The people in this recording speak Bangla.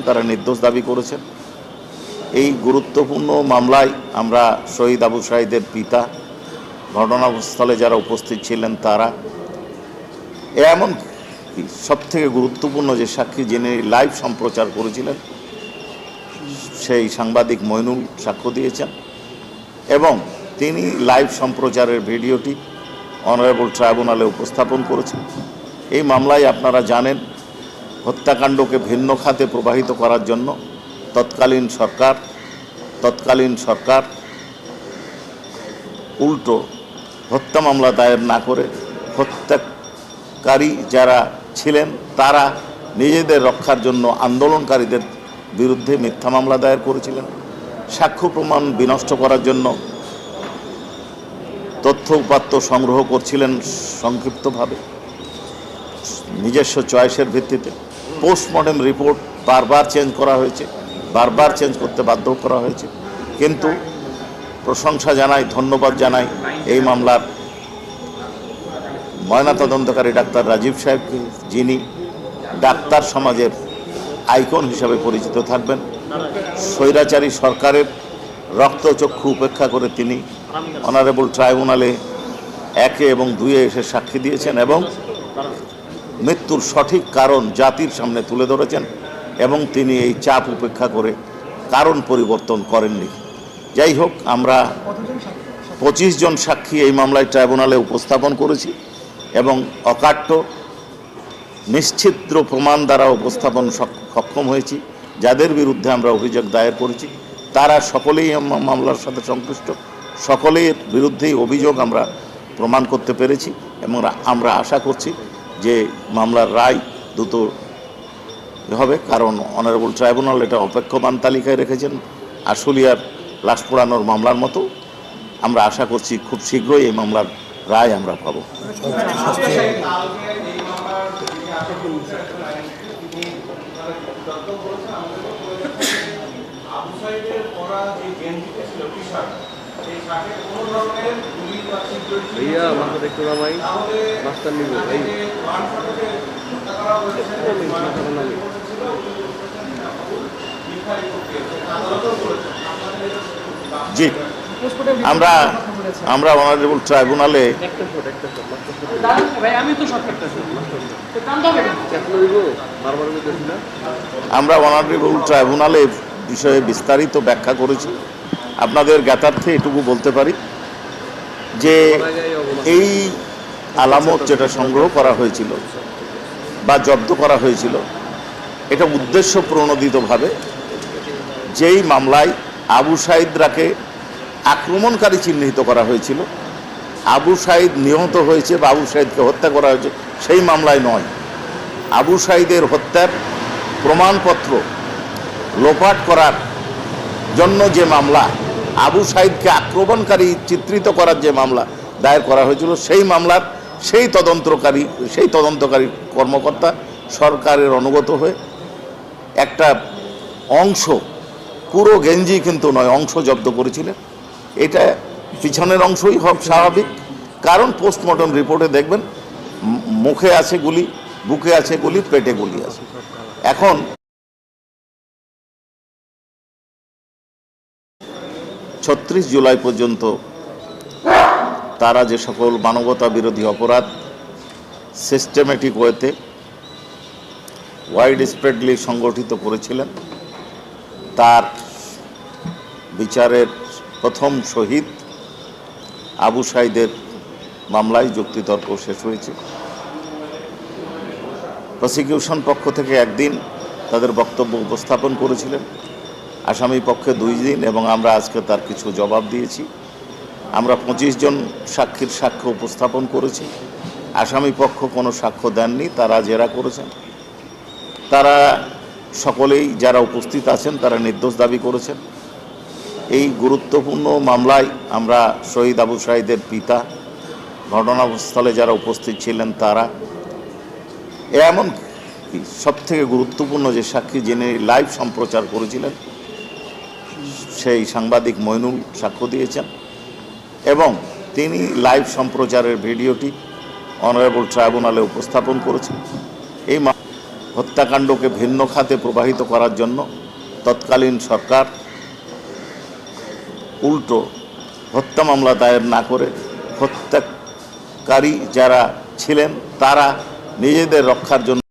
তারা নির্দোষ দাবি করেছেন। এই গুরুত্বপূর্ণ মামলায় আমরা শহীদ আবু সাঈদের পিতা, ঘটনাস্থলে যারা উপস্থিত ছিলেন তারা, এমন সবথেকে গুরুত্বপূর্ণ যে সাক্ষী যিনি লাইভ সম্প্রচার করেছিলেন সেই সাংবাদিক মইনুল সাক্ষ্য দিয়েছেন এবং তিনি লাইভ সম্প্রচারের ভিডিওটি অনারেবল ট্রাইব্যুনালে উপস্থাপন করেছেন। এই মামলায় আপনারা জানেন হত্যাকাণ্ডকে ভিন্ন খাতে প্রবাহিত করার জন্য তৎকালীন সরকার উল্টো হত্যা মামলা দায়ের না করে হত্যাকারী যারা ছিলেন তারা নিজেদের রক্ষার জন্য আন্দোলনকারীদের বিরুদ্ধে মিথ্যা মামলা দায়ের করেছিলেন। সাক্ষ্য প্রমাণ বিনষ্ট করার জন্য তথ্য উপাত্ত সংগ্রহ করছিলেন সংক্ষিপ্তভাবে নিজস্ব চয়েসের ভিত্তিতে। পোস্টমর্টেম রিপোর্ট বারবার চেঞ্জ করা হয়েছে, বারবার চেঞ্জ করতে বাধ্য করা হয়েছে। কিন্তু প্রশংসা জানাই, ধন্যবাদ জানাই এই মামলার ময়নাতদন্তকারী ডাক্তার রাজীব সাহেবকে, যিনি ডাক্তার সমাজের আইকন হিসাবে পরিচিত থাকবেন। স্বৈরাচারী সরকারের রক্তচক্ষু উপেক্ষা করে তিনি অনারেবল ট্রাইব্যুনালে 1 এবং 2 এসে সাক্ষী দিয়েছেন এবং মৃত্যুর সঠিক কারণ জাতির সামনে তুলে ধরেছেন এবং তিনি এই চাপ উপেক্ষা করে কারণ পরিবর্তন করেননি। যাই হোক, আমরা 25 জন সাক্ষী এই মামলায় ট্রাইব্যুনালে উপস্থাপন করেছি এবং অকাট্য নিশ্চিদ্র প্রমাণ দ্বারা উপস্থাপন সক্ষম হয়েছি। যাদের বিরুদ্ধে আমরা অভিযোগ দায়ের করেছি তারা সকলেই মামলার সাথে সংশ্লিষ্ট, সকলের বিরুদ্ধেই অভিযোগ আমরা প্রমাণ করতে পেরেছি এবং আমরা আশা করছি যে মামলার রায় দ্রুত হবে, কারণ অনারেবল ট্রাইব্যুনাল এটা অপেক্ষমান তালিকায় রেখেছেন আশুলিয়ার লাশ পোড়ানোর মামলার মতো। আমরা আশা করছি খুব শীঘ্রই এই মামলার রায় আমরা পাবো। জি, আমরা অনারেবল ট্রাইব্যুনালে বিষয়ে বিস্তারিত ব্যাখ্যা করেছি। আপনাদের জ্ঞাতার্থে এটুকু বলতে পারি যে এই আলামত যেটা সংগ্রহ করা হয়েছিল বা জব্দ করা হয়েছিল এটা উদ্দেশ্য প্রণোদিতভাবে যেই মামলায় আবু সাঈদরাকে আক্রমণকারী চিহ্নিত করা হয়েছিল, আবু সাঈদ নিহত হয়েছে বা আবু সাঈদকে হত্যা করা হয়েছে সেই মামলায় নয়। আবু সাঈদের হত্যার প্রমাণপত্র লোপাট করার জন্য যে মামলা, আবু সাঈদকে আক্রমণকারী চিত্রিত করার যে মামলা দায়ের করা হয়েছিল সেই মামলার সেই তদন্তকারী কর্মকর্তা সরকারের অনুগত হয়ে একটা অংশ, পুরো গেঞ্জি কিন্তু নয়, অংশ জব্দ করেছিলেন। এটা পিছনের অংশই স্বাভাবিক, কারণ পোস্টমর্টম রিপোর্টে দেখবেন মুখে আছে গুলি, বুকে আছে গুলি, পেটে গুলি আছে। এখন 36 জুলাই পর্যন্ত তারা যে সকল মানবতা বিরোধী অপরাধ সিস্টেমেটিক ওয়েতে ওয়াইড স্প্রেডলি সংগঠিত করেছিলেন তার বিচারের প্রথম শহীদ আবু সাঈদের মামলায় যুক্তিতর্ক শেষ হয়েছে। প্রসিকিউশন পক্ষ থেকে একদিন তাদের বক্তব্য উপস্থাপন করেছিলেন, আসামি পক্ষে 2 দিন, এবং আমরা আজকে তার কিছু জবাব দিয়েছি। আমরা 25 জন সাক্ষীর সাক্ষ্য উপস্থাপন করেছি। আসামি পক্ষ কোনো সাক্ষ্য দেননি, তারা জেরা করেছেন। তারা সকলেই যারা উপস্থিত আছেন তারা নির্দোষ দাবি করেছেন। এই গুরুত্বপূর্ণ মামলায় আমরা শহীদ আবু সাঈদের পিতা, ঘটনাস্থলে যারা উপস্থিত ছিলেন তারা, এমন সবথেকে গুরুত্বপূর্ণ যে সাক্ষী যিনি লাইভ সম্প্রচার করেছিলেন সেই সাংবাদিক মইনুল সাক্ষ্য দিয়েছেন এবং তিনি লাইভ সম্প্রচারের ভিডিওটি অনারেবল ট্রাইব্যুনালে উপস্থাপন করেছেন। এই হত্যাকাণ্ডকে ভিন্ন খাতে প্রবাহিত করার জন্য তৎকালীন সরকার উল্টো হত্যা মামলা দায়ের না করে হত্যাকারী যারা ছিলেন তারা নিজেদের রক্ষার জন্য